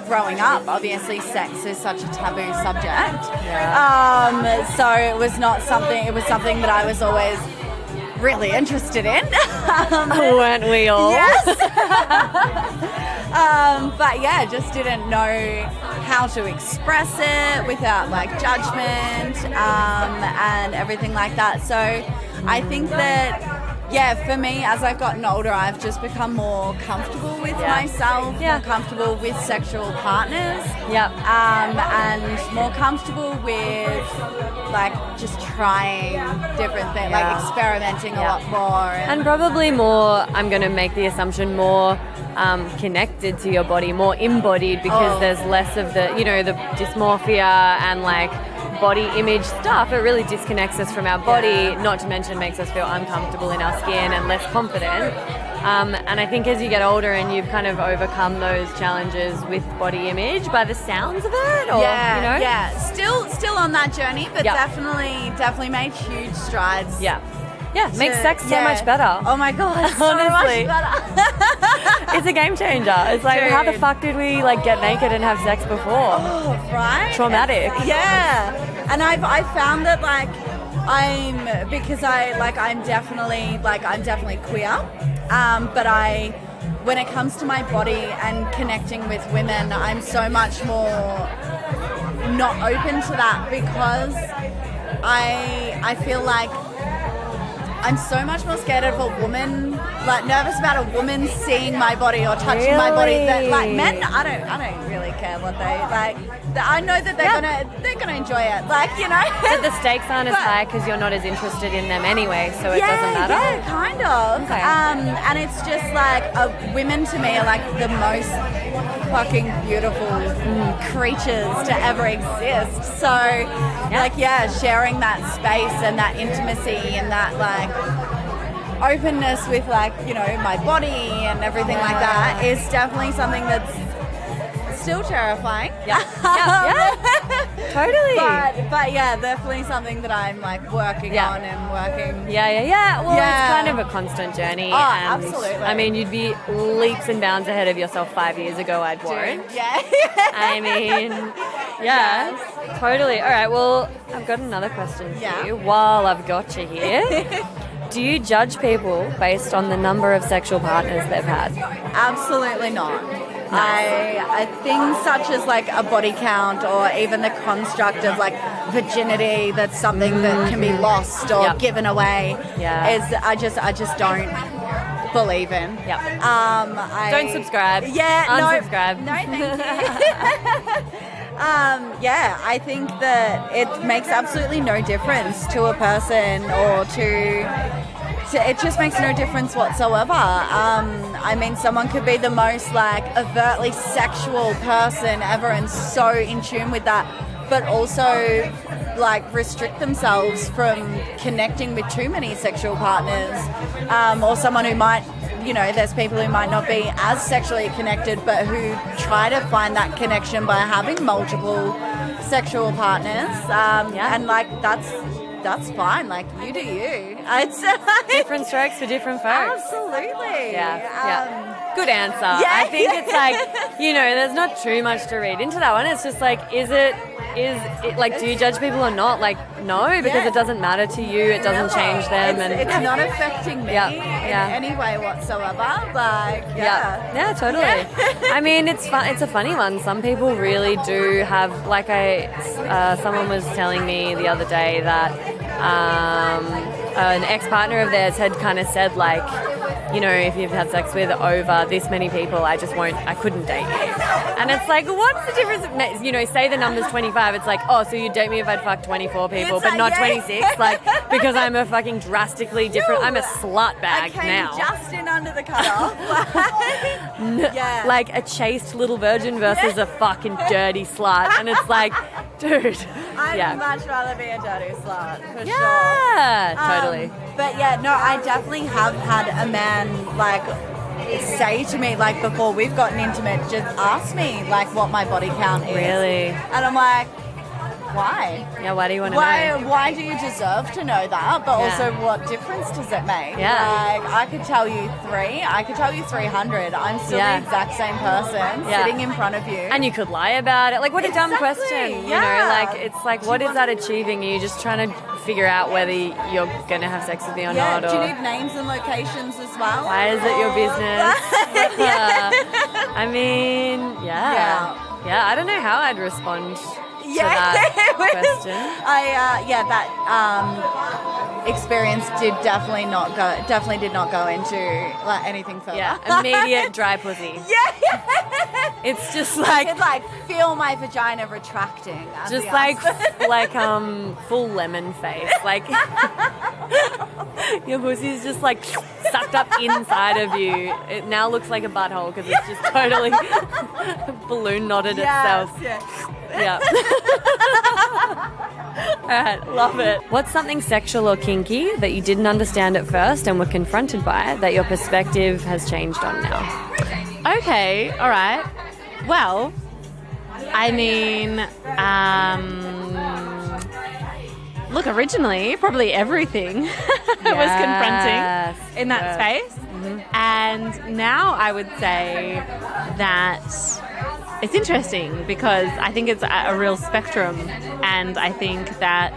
growing up, obviously sex is such a taboo subject. So it was something that I was always really interested in. Weren't we all? Yes. But yeah, just didn't know how to express it without like judgment, and everything like that. So I think that, yeah, for me, as I've gotten older, I've just become more comfortable with myself, more comfortable with sexual partners, and more comfortable with like just trying different things, like experimenting a lot more. And probably more, I'm going to make the assumption, more connected to your body, more embodied, because there's less of the, the dysmorphia and like body image stuff. It really disconnects us from our body, not to mention makes us feel uncomfortable in our skin and less confident. And I think as you get older and you've kind of overcome those challenges with body image by the sounds of it, or still on that journey, but definitely made huge strides. Makes sex so much better. Oh my god, so honestly, much better. It's a game changer. It's like, how the fuck did we like get naked and have sex before? Oh, right. Traumatic. And I've found that like I'm definitely queer, but when it comes to my body and connecting with women, I'm so much more not open to that, because I feel like I'm so much more scared of a woman, like nervous about a woman seeing my body or touching my body. That like men, I don't really care what they like. I know that they're gonna enjoy it, like But the stakes aren't as high because you're not as interested in them anyway, so it doesn't matter. Yeah, kind of. Okay. And it's just like women to me are like the most fucking beautiful creatures to ever exist. So, sharing that space and that intimacy and that like openness with like my body and everything like that is definitely something that's still terrifying. Totally. But yeah, definitely something that I'm like working on and working. Well, it's kind of a constant journey. Oh, and absolutely. I mean, you'd be leaps and bounds ahead of yourself 5 years ago, I'd warrant. I mean, totally. All right, well, I've got another question for you while I've got you here. Do you judge people based on the number of sexual partners they've had? Absolutely not. I things such as like a body count or even the construct of like virginity, that's something that can be lost or given away, is I just don't believe in. Don't subscribe. Unsubscribe. No, thank you. I think that it makes absolutely no difference to a person or to it just makes no difference whatsoever. I mean, someone could be the most like overtly sexual person ever and so in tune with that, but also like restrict themselves from connecting with too many sexual partners, or someone who might, there's people who might not be as sexually connected but who try to find that connection by having multiple sexual partners, and like that's fine, like you do you. I'd say different strokes for different folks. Absolutely. Good answer. I think it's like, there's not too much to read into that one. It's just like, is it like, do you judge people or not? Like, no, because it doesn't matter to you. It doesn't change them. It's not affecting me in any way whatsoever. Like, totally. I mean, it's fun. It's a funny one. Some people really do have, like someone was telling me the other day that an ex-partner of theirs had kind of said like, you know, if you've had sex with over this many people, I couldn't date you. And it's like, what's the difference? You know, say the number's 25. It's like, oh, so you'd date me if I'd fucked 24 people, but not 26? Like, because I'm a fucking drastically different, I'm a slut bag now. Just in under the cutoff. Yeah. Like a chaste little virgin versus a fucking dirty slut. And it's like, dude. I'd much rather be a dirty slut, for sure. Yeah, totally. But yeah, no, I definitely have had a man, like, say to me, like, before we've gotten intimate, just ask me, like, what my body count is. Really? And I'm like, why? Yeah, why do you want to know? Why do you deserve to know that? But also, what difference does it make? Yeah. Like, I could tell you 3, I could tell you 300. I'm still the exact same person sitting in front of you. And you could lie about it. Like, what a dumb question. You know, like, it's like, what is that achieving? Are you just trying to figure out whether you're going to have sex with me or not? Do you need names and locations as well? Why is it your business? I mean, yeah, I don't know how I'd respond to that question. That experience definitely did not go into like anything further. Yeah, immediate dry pussy. It's just like, I could like feel my vagina retracting. Just like full lemon face. Like your pussy's just like sucked up inside of you. It now looks like a butthole because it's just totally balloon knotted itself. Yeah. All right, love it. What's something sexual or kinky that you didn't understand at first and were confronted by that your perspective has changed on now? Okay, all right. Well, I mean, look, originally, probably everything was confronting in that space. Mm-hmm. And now I would say that it's interesting because I think it's a real spectrum, and I think that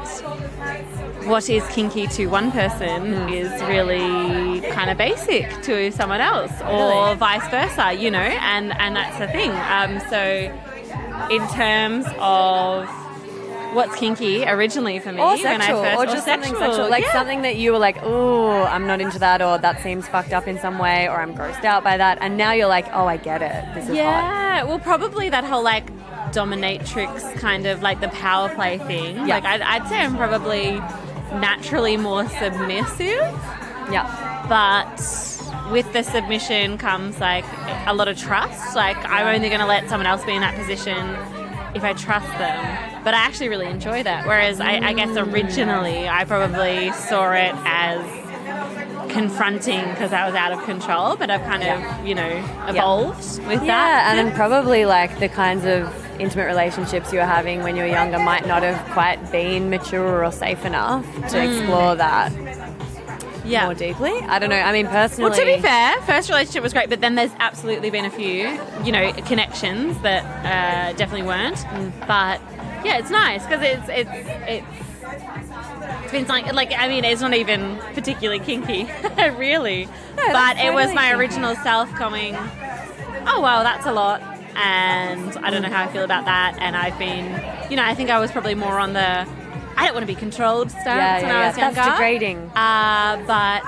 what is kinky to one person is really kind of basic to someone else, or vice versa, you know, and that's the thing. So in terms of what's kinky originally for me, or when sexual, I first, or just something sexual, like something that you were like, oh, I'm not into that, or that seems fucked up in some way, or I'm grossed out by that, and now you're like, oh, I get it. This is hot. Well, probably that whole like dominatrix kind of like the power play thing. Yeah. Like I'd say I'm probably naturally more submissive. Yeah. But with the submission comes like a lot of trust. Like I'm only going to let someone else be in that position if I trust them. But I actually really enjoy that. Whereas I guess originally I probably saw it as confronting because I was out of control, but I've kind of, you know, evolved with that. Yeah, and then probably like the kinds of intimate relationships you were having when you were younger might not have quite been mature or safe enough to explore that more deeply. I don't know. I mean, personally... Well, to be fair, first relationship was great, but then there's absolutely been a few, you know, connections that definitely weren't. But yeah, it's nice because it's been something, like, I mean, it's not even particularly kinky, really. No, but it was my original self going, oh, wow, that's a lot. And I don't know how I feel about that. And I've been, you know, I think I was probably more on the I don't want to be controlled stance when I was younger. That's degrading. But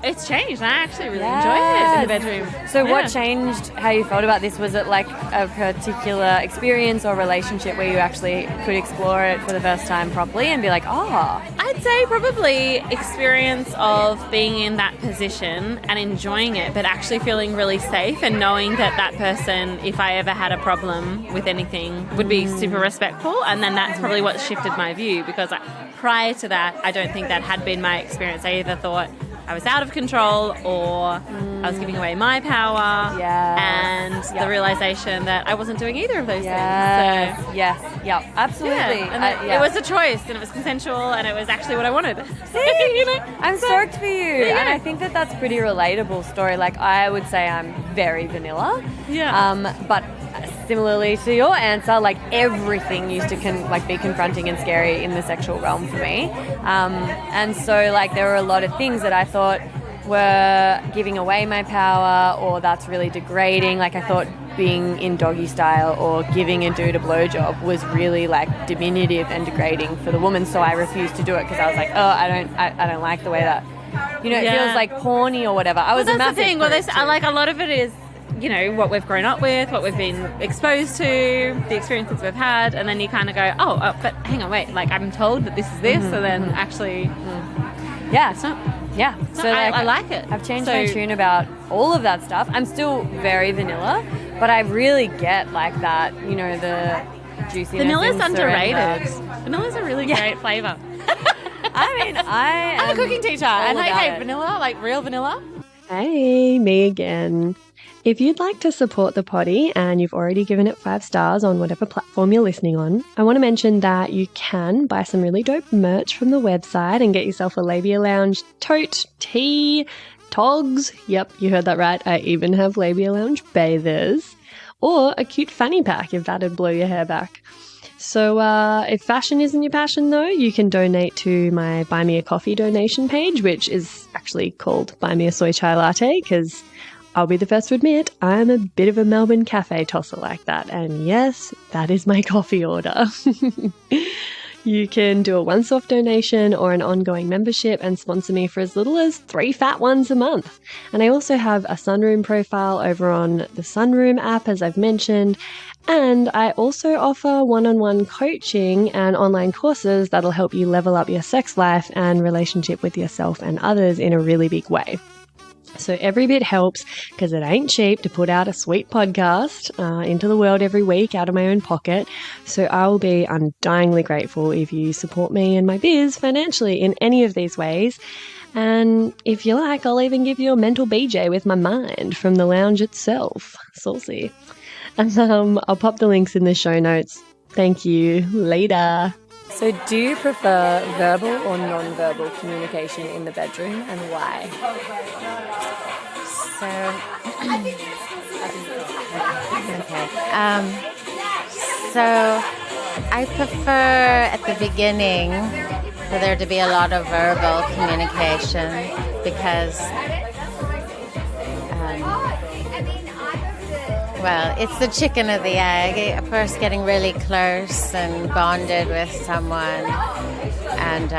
it's changed. I actually really enjoy it in the bedroom. So what changed how you felt about this? Was it like a particular experience or relationship where you actually could explore it for the first time properly and be like, oh? I'd say probably experience of being in that position and enjoying it, but actually feeling really safe and knowing that that person, if I ever had a problem with anything, would be super respectful. And then that's probably what shifted my view, because prior to that, I don't think that had been my experience. I either thought I was out of control or I was giving away my power, and the realization that I wasn't doing either of those things. So, absolutely. And it was a choice, and it was consensual, and it was actually what I wanted. See? You know? I'm stoked for you. And I think that that's a pretty relatable story. Like, I would say I'm very vanilla. But similarly to your answer, like, everything used to be confronting and scary in the sexual realm for me. And so, like, there were a lot of things that I thought were giving away my power, or that's really degrading. Like, I thought being in doggy style or giving a dude a blowjob was really like diminutive and degrading for the woman. So I refused to do it because I was like, oh, I don't like the way that it feels like porny or whatever. I was a that's the massive thing. Well, prude too. like a lot of it is, what we've grown up with, what we've been exposed to, the experiences we've had, and then you kind of go, oh, but hang on, wait, like I'm told that this is this, so then actually, it's not. Yeah, so I like it. I've changed my tune about all of that stuff. I'm still very vanilla, but I really get like that, the juiciness. Vanilla's in underrated. surrender. Vanilla's a really great flavour. I mean, I'm a cooking teacher, and about it. vanilla, like real vanilla. Hey, me again. If you'd like to support the potty and you've already given it 5 stars on whatever platform you're listening on, I want to mention that you can buy some really dope merch from the website and get yourself a Labia Lounge tote, tee, togs. Yep, you heard that right. I even have Labia Lounge bathers. Or a cute fanny pack if that'd blow your hair back. So if fashion isn't your passion though, you can donate to my Buy Me a Coffee donation page, which is actually called Buy Me a Soy Chai Latte, because I'll be the first to admit I'm a bit of a Melbourne cafe tosser like that. And yes, that is my coffee order. You can do a once-off donation or an ongoing membership and sponsor me for as little as 3 fat ones a month. And I also have a Sunroom profile over on the Sunroom app, as I've mentioned. And I also offer one-on-one coaching and online courses that'll help you level up your sex life and relationship with yourself and others in a really big way. So every bit helps, because it ain't cheap to put out a sweet podcast into the world every week out of my own pocket. So I will be undyingly grateful if you support me and my biz financially in any of these ways. And if you like, I'll even give you a mental BJ with my mind from the lounge itself. Saucy. And I'll pop the links in the show notes. Thank you. Later. So do you prefer verbal or non-verbal communication in the bedroom, and why? So I prefer at the beginning for there to be a lot of verbal communication, because it's the chicken or the egg. First getting really close and bonded with someone, and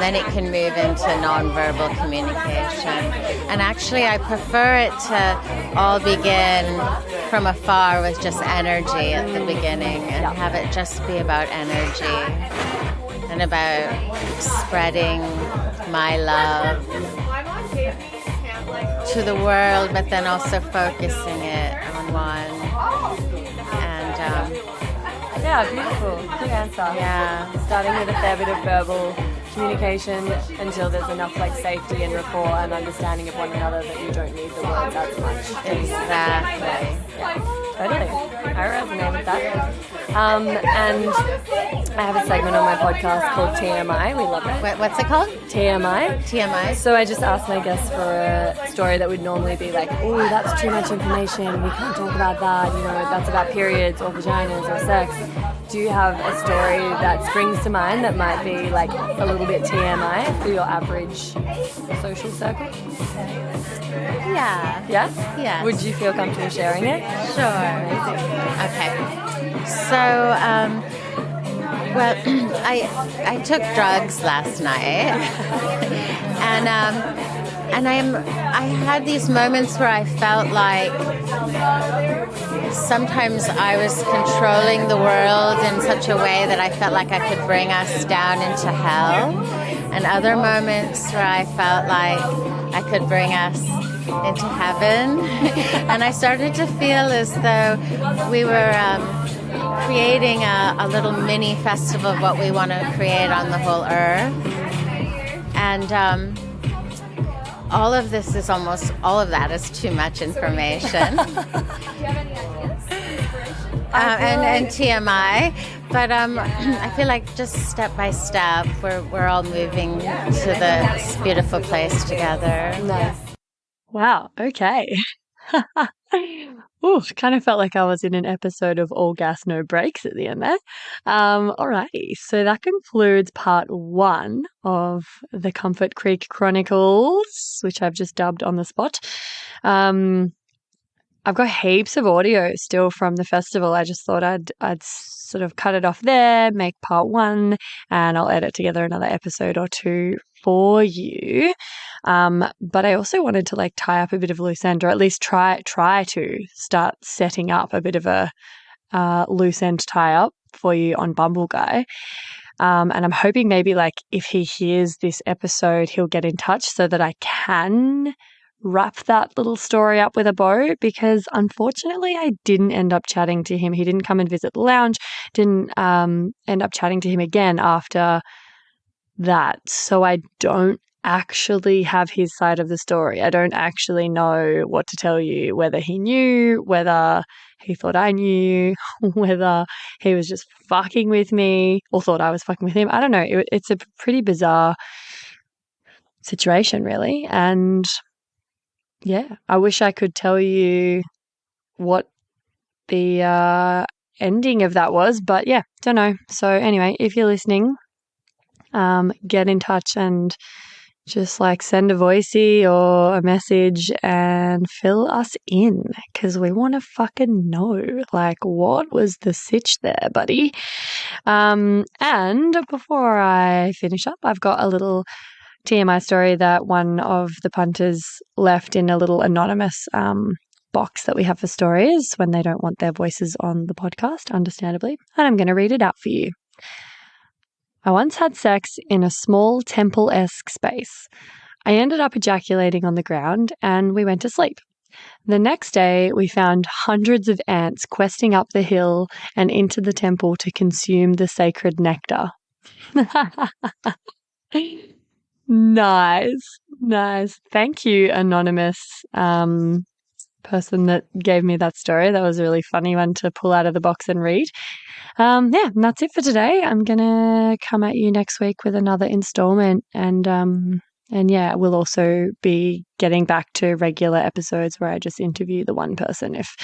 then it can move into non-verbal communication. And actually I prefer it to all begin from afar with just energy at the beginning, and have it just be about energy and about spreading my love to the world, but then also focusing it on one. And beautiful. Good answer. Yeah. Starting with a fair bit of verbal communication until there's enough safety and rapport and understanding of one another that you don't need the words as much. Exactly. Yeah, totally. I resonate with that. And I have a segment on my podcast called TMI. We love it. What's it called? TMI. TMI. So I just asked my guests for a story that would normally be like, oh, that's too much information. We can't talk about that. That's about periods or vaginas or sex. Do you have a story that springs to mind that might be a little bit TMI for your average social circle? Yeah. Yeah? Yes. Would you feel comfortable sharing it? Sure. Amazing. Okay. So, I took drugs last night, and I had these moments where I felt like sometimes I was controlling the world in such a way that I felt like I could bring us down into hell, and other moments where I felt like I could bring us into heaven. And I started to feel as though we were creating a little mini festival of what we want to create on the whole earth. And all of that is too much information. And TMI, but I feel like just step by step we're all moving to this beautiful place together. Nice. Wow, okay. Ooh, kind of felt like I was in an episode of All Gas, No Breaks at the end there. Alrighty, so that concludes part 1 of the Comfort Creek Chronicles, which I've just dubbed on the spot. I've got heaps of audio still from the festival. I just thought I'd sort of cut it off there, make part 1, and I'll edit together another episode or 2 for you. But I also wanted to like tie up a bit of a loose end, or at least try to start setting up a bit of a loose end tie up for you on Bumble Guy. And I'm hoping maybe like if he hears this episode, he'll get in touch so that I can wrap that little story up with a bow, because unfortunately I didn't end up chatting to him. He didn't come and visit the lounge, didn't end up chatting to him again after that. So I don't actually have his side of the story. I don't actually know what to tell you, whether he knew, whether he thought I knew, whether he was just fucking with me or thought I was fucking with him. I don't know. It's a pretty bizarre situation, really. And yeah, I wish I could tell you what the ending of that was, but yeah, don't know. So anyway, if you're listening, get in touch and just like send a voicey or a message and fill us in, because we want to fucking know, like, what was the sitch there, buddy? And before I finish up, I've got a little TMI story that one of the punters left in a little anonymous box that we have for stories when they don't want their voices on the podcast, understandably. And I'm going to read it out for you. I once had sex in a small temple-esque space. I ended up ejaculating on the ground and we went to sleep. The next day, we found hundreds of ants questing up the hill and into the temple to consume the sacred nectar. Nice. Thank you, anonymous person that gave me that story. That was a really funny one to pull out of the box and read. And that's it for today. I'm gonna come at you next week with another installment, and yeah, we'll also be getting back to regular episodes where I just interview the one person. If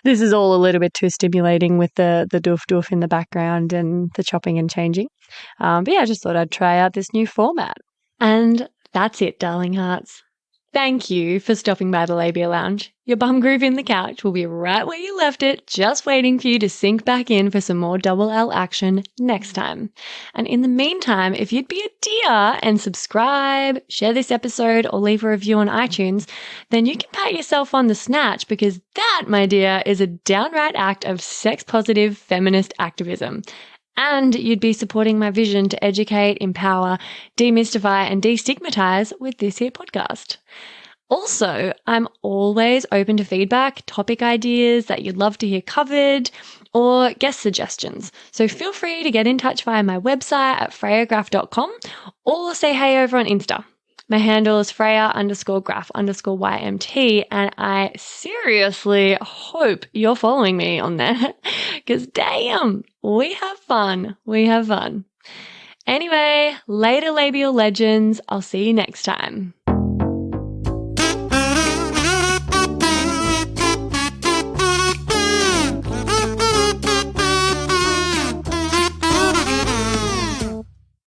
this is all a little bit too stimulating with the doof in the background and the chopping and changing, but yeah, I just thought I'd try out this new format. And that's it, darling hearts. Thank you for stopping by the Labia Lounge. Your bum groove in the couch will be right where you left it, just waiting for you to sink back in for some more double L action next time. And in the meantime, if you'd be a dear and subscribe, share this episode, or leave a review on iTunes, then you can pat yourself on the snatch, because that, my dear, is a downright act of sex-positive feminist activism. And you'd be supporting my vision to educate, empower, demystify, and destigmatize with this here podcast. Also, I'm always open to feedback, topic ideas that you'd love to hear covered, or guest suggestions. So feel free to get in touch via my website at freyagraph.com, or say hey over on Insta. My handle is Freya_graph_YMT, and I seriously hope you're following me on there, because damn, we have fun. Anyway, later labial legends. I'll see you next time.